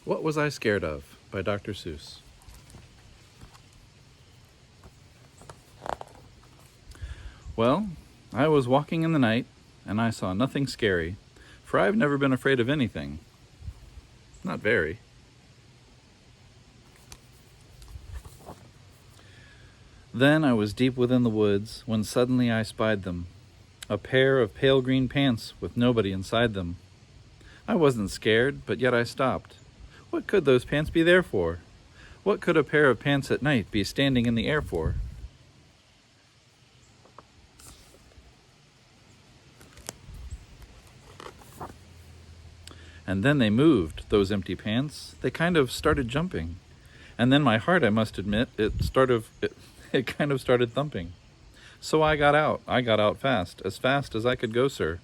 What Was I Scared Of? By Dr. Seuss. Well, I was walking in the night, and I saw nothing scary, for I've never been afraid of anything. Not very. Then I was deep within the woods, when suddenly I spied them, a pair of pale green pants with nobody inside them. I wasn't scared, but yet I stopped. What could those pants be there for? What could a pair of pants at night be standing in the air for? And then they moved, those empty pants. They kind of started jumping. And then my heart, I must admit, it kind of started thumping. So I got out. I got out fast as I could go, sir.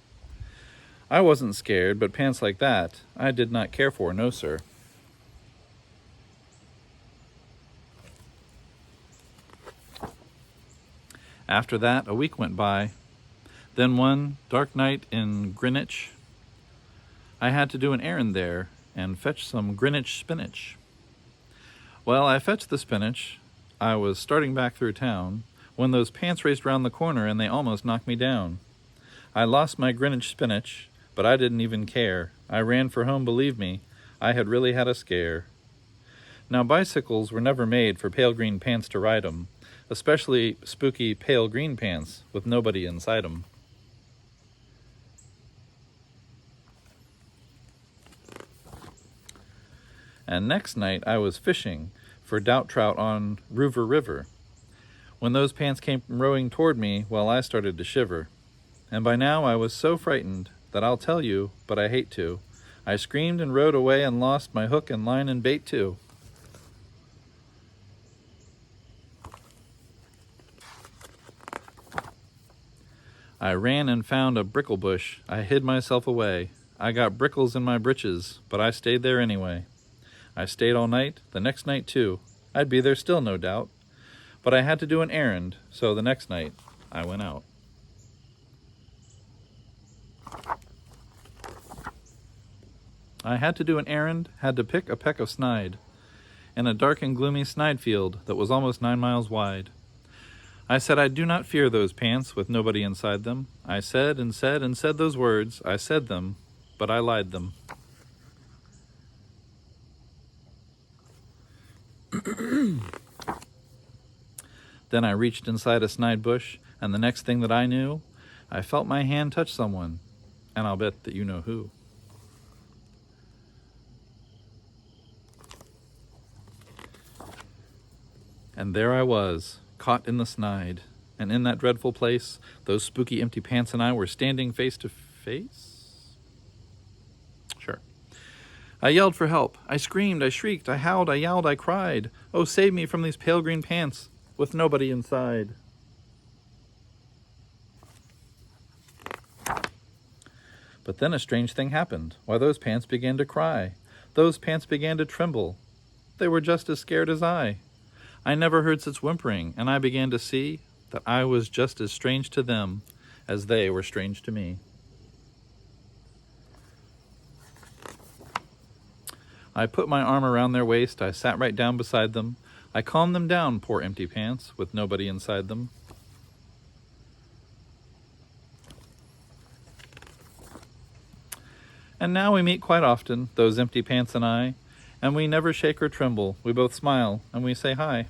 I wasn't scared, but pants like that I did not care for, no, sir. After that, a week went by. Then one dark night in Greenwich, I had to do an errand there and fetch some Greenwich spinach. Well, I fetched the spinach. I was starting back through town when those pants raced round the corner and they almost knocked me down. I lost my Greenwich spinach, but I didn't even care. I ran for home, believe me. I had really had a scare. Now, bicycles were never made for pale green pants to ride 'em, especially spooky pale green pants with nobody inside 'em. And next night I was fishing for doubt trout on Rover River, when those pants came rowing toward me, well, I started to shiver. And by now I was so frightened that I'll tell you, but I hate to. I screamed and rowed away and lost my hook and line and bait too. I ran and found a brickle bush. I hid myself away. I got brickles in my britches, but I stayed there anyway. I stayed all night, the next night too. I'd be there still, no doubt. But I had to do an errand, so the next night I went out. I had to do an errand, had to pick a peck of snide in a dark and gloomy snide field that was almost 9 miles wide. I said I do not fear those pants with nobody inside them. I said and said and said those words. I said them, but I lied them. Then I reached inside a snide bush, and the next thing that I knew, I felt my hand touch someone, and I'll bet that you know who. And there I was, caught in the snide, and in that dreadful place, those spooky empty pants and I were standing face to face? Sure. I yelled for help. I screamed, I shrieked, I howled, I yelled, I cried. Oh, save me from these pale green pants with nobody inside. But then a strange thing happened. Why, those pants began to cry. Those pants began to tremble. They were just as scared as I. I never heard such whimpering, and I began to see that I was just as strange to them as they were strange to me. I put my arm around their waist. I sat right down beside them. I calmed them down, poor empty pants, with nobody inside them. And now we meet quite often, those empty pants and I, and we never shake or tremble. We both smile, and we say hi.